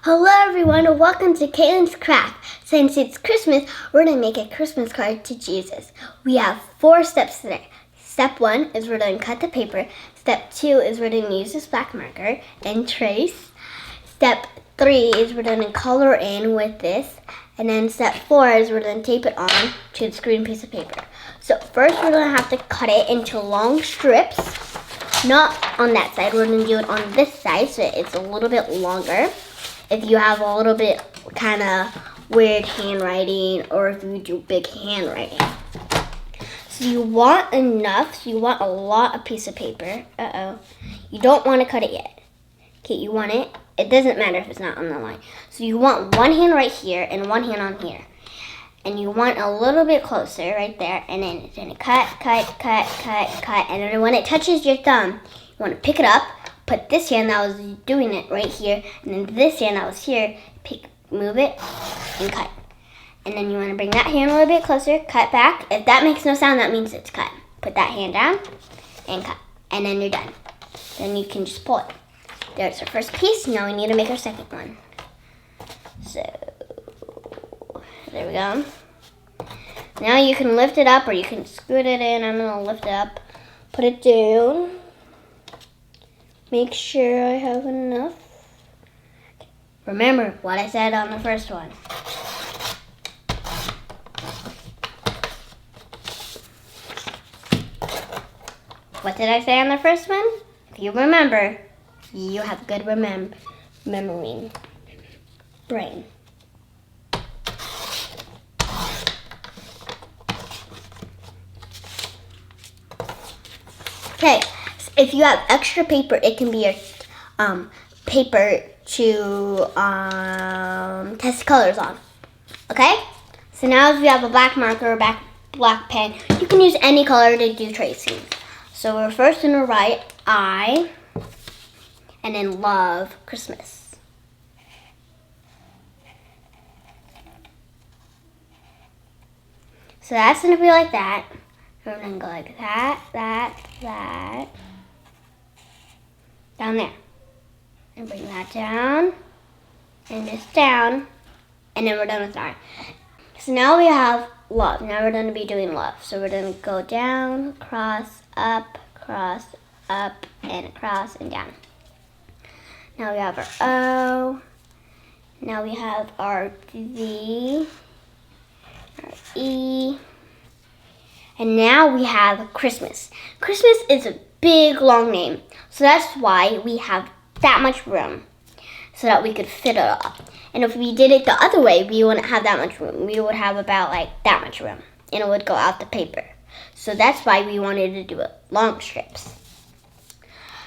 Hello everyone and welcome to Katelyn's Craft. Since it's Christmas, we're going to make a Christmas card to Jesus. We have 4 steps today. Step 1 is we're going to cut the paper. Step 2 is we're going to use this black marker and trace. Step 3 is we're going to color in with this. And then step 4 is we're going to tape it on to the screen piece of paper. So first we're going to have to cut it into long strips. Not on that side, we're going to do it on this side so it's a little bit longer. If you have a little bit kind of weird handwriting or if you do big handwriting. So you want enough, so you want a lot of piece of paper. You don't want to cut it yet. Okay, you want it. It doesn't matter if it's not on the line. So you want one hand right here and one hand on here. And you want a little bit closer right there. And then it's going to cut. And then when it touches your thumb, you want to pick it up. Put this hand that was doing it right here, and then this hand that was here, move it, and cut. And then you want to bring that hand a little bit closer, cut back. If that makes no sound, that means it's cut. Put that hand down, and cut. And then you're done. Then you can just pull it. There's our first piece. Now we need to make our second one. So, there we go. Now you can lift it up, or you can scoot it in. I'm going to lift it up. Put it down. Make sure I have enough. Remember what I said on the first one. What did I say on the first one? If you remember, you have good memory brain. Okay. If you have extra paper, it can be your paper to test colors on. Okay? So now if you have a black marker or black pen, you can use any color to do tracing. So we're first going to write I and then love Christmas. So that's going to be like that. We're going to go like that. Down there. And bring that down. And this down. And then we're done with that. So now we have love. Now we're going to be doing love. So we're going to go down, cross, up, and across, and down. Now we have our O. Now we have our V, our E. And now we have Christmas. Christmas is a big, long name. So that's why we have that much room so that we could fit it all. And if we did it the other way, we wouldn't have that much room. We would have about like that much room. And it would go out the paper. So that's why we wanted to do it long strips.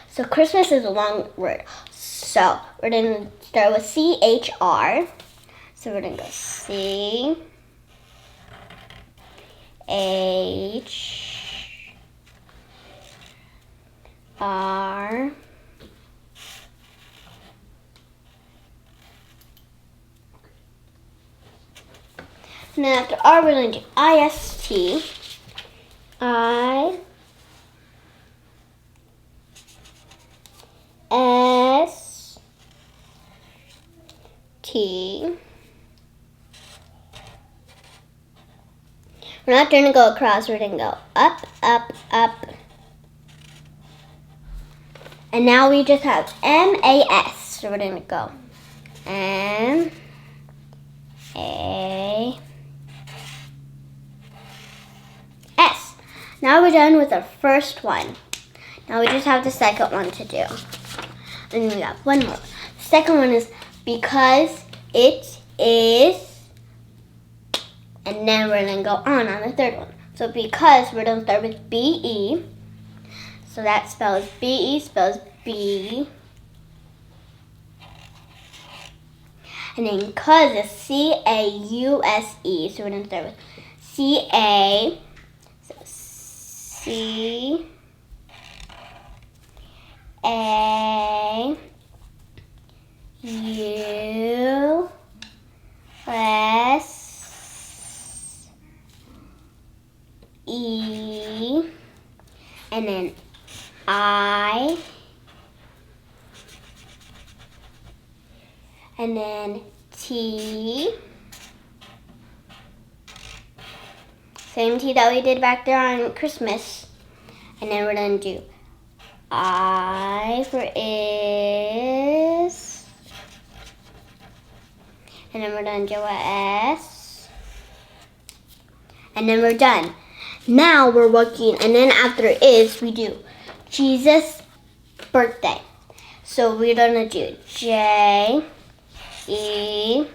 So Christmas is a long word. So we're going to start with C-H-R. So we're going to go C. H-R. And then after R, we're going to do I-S-T. I-S-T. We're not going to go across, we're going to go up. And now we just have M-A-S. So we're going to go M-A-S. Now we're done with our first one. Now we just have the second one to do. And then we got one more. The second one is because it is. And then we're going to go on the third one. So because we're going to start with B-E. So that spells B-E spells B. And then because is C-A-U-S-E. So we're going to start with C-A. So C-A-U-S. E, and then I, and then T. Same T that we did back there on Christmas. And then we're going to do I for is. And then we're going to do a S. And then we're done. Now we're working, and then after is, we do Jesus' birthday. So we're going to do J, E,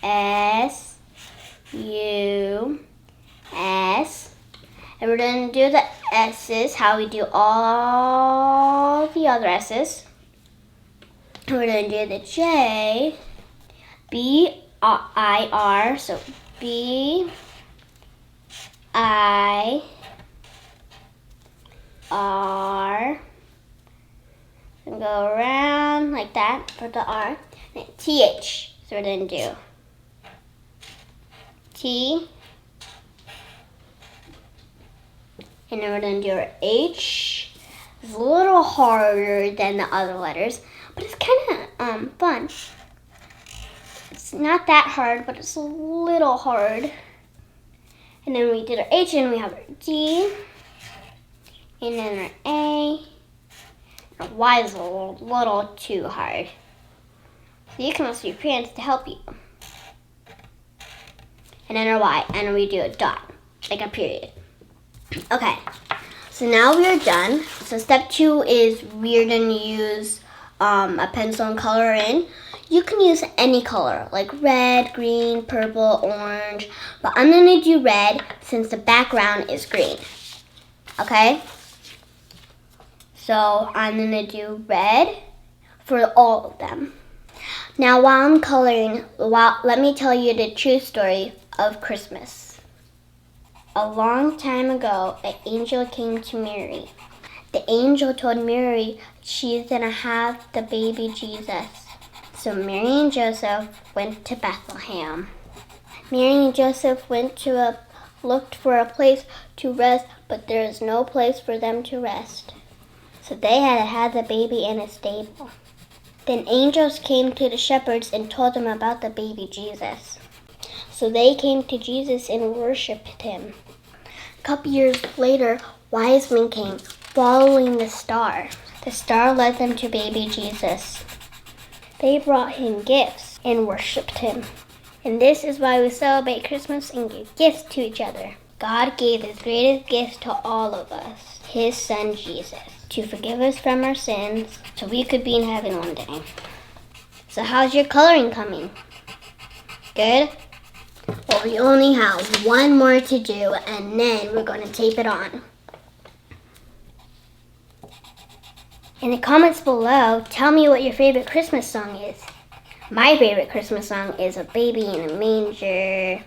S, U, S. And we're going to do the S's, how we do all the other S's. And we're going to do the J, B, I, R. So B, I, R. And go around like that for the R. And TH. So we're going to do T. And then we're going to do our H. It's a little harder than the other letters, but it's kind of fun. It's not that hard, but it's a little hard. And then we did our H, and we have our D. And then our A. Our Y is a little too hard. So you can ask your parents to help you. And then our Y, and we do a dot, like a period. Okay, so now we are done. So step 2 is we're going to use a pencil and color in. You can use any color, like red, green, purple, orange. But I'm going to do red since the background is green. Okay? So I'm going to do red for all of them. Now while I'm coloring, let me tell you the true story of Christmas. A long time ago, an angel came to Mary. The angel told Mary she's going to have the baby Jesus. So Mary and Joseph went to Bethlehem. Mary and Joseph looked for a place to rest, but there is no place for them to rest. So they had to have the baby in a stable. Then angels came to the shepherds and told them about the baby Jesus. So they came to Jesus and worshipped him. A couple years later, wise men came, following the star. The star led them to baby Jesus. They brought him gifts and worshipped him. And this is why we celebrate Christmas and give gifts to each other. God gave his greatest gift to all of us, his son Jesus, to forgive us from our sins so we could be in heaven one day. So how's your coloring coming? Good? Well, we only have one more to do, and then we're going to tape it on. In the comments below, tell me what your favorite Christmas song is. My favorite Christmas song is A Baby in a Manger.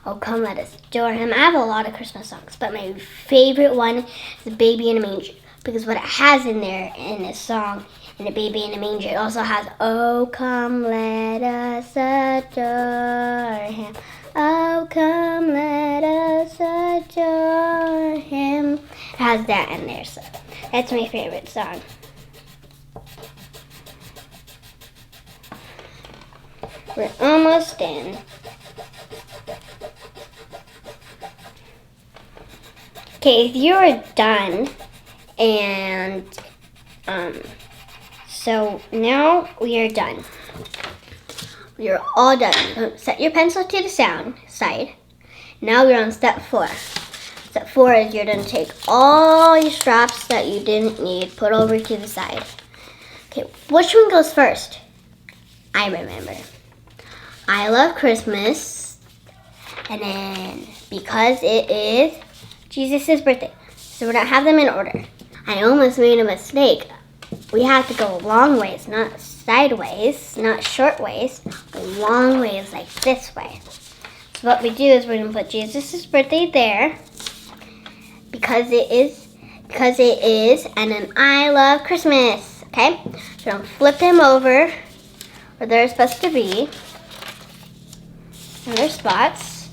Oh, come let us adore him. I have a lot of Christmas songs, but my favorite one is A Baby in a Manger, because what it has in there in this song, in A Baby in a Manger, it also has, oh, come let us adore him. Oh, come let us adore him. It has that in there, so that's my favorite song. We're almost in. Okay, if you are done, and so now we are done. We are all done. Set your pencil to the side. Now we're on step 4. Step 4 is you're going to take all your straps that you didn't need, put over to the side. Okay, which one goes first? I remember. I love Christmas, and then because it is Jesus' birthday, so we're going to have them in order. I almost made a mistake. We have to go long ways, not sideways, not short ways, but long ways like this way. So what we do is we're going to put Jesus' birthday there, because it is, and then I love Christmas, okay? So I'm going to flip them over where they're supposed to be, and their spots.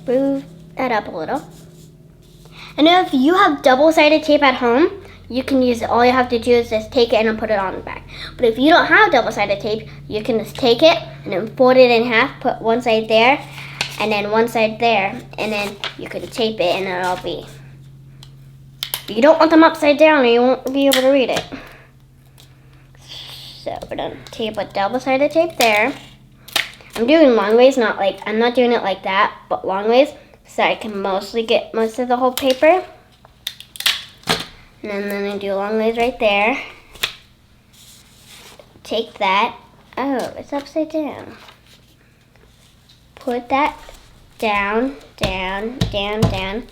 Move that up a little. And if you have double-sided tape at home, you can use it. All you have to do is just take it and then put it on the back. But if you don't have double-sided tape, you can just take it and then fold it in half, put one side there, and then one side there, and then you can tape it and it'll be. You don't want them upside down or you won't be able to read it. So we're gonna tape a double-sided tape there. I'm doing long ways, I'm not doing it like that, but long ways, so I can mostly get most of the whole paper. And then I do long ways right there. Take that. Oh, it's upside down. Put that down, down, down, down.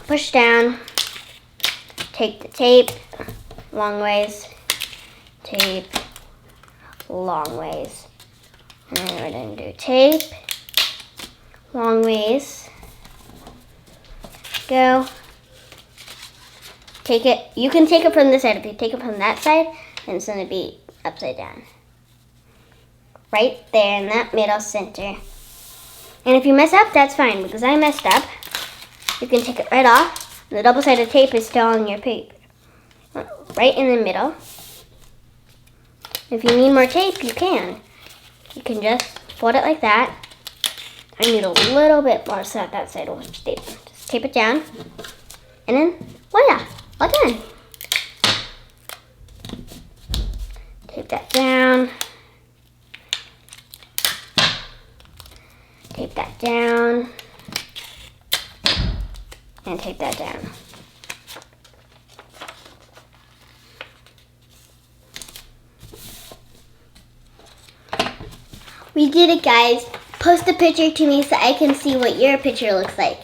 Push down. Take the tape, long ways, tape, long ways. And then we're going to do tape, long ways. Go. Take it. You can take it from this side. If you take it from that side, then it's going to be upside down. Right there in that middle center. And if you mess up, that's fine, because I messed up. You can take it right off. The double-sided tape is still on your paper. Right in the middle. If you need more tape, you can. You can just fold it like that. I need a little bit more so that side will stay. Just tape it down. And then, voila, all done. Tape that down. Tape that down. And tape that down. We did it, guys. Post a picture to me so I can see what your picture looks like.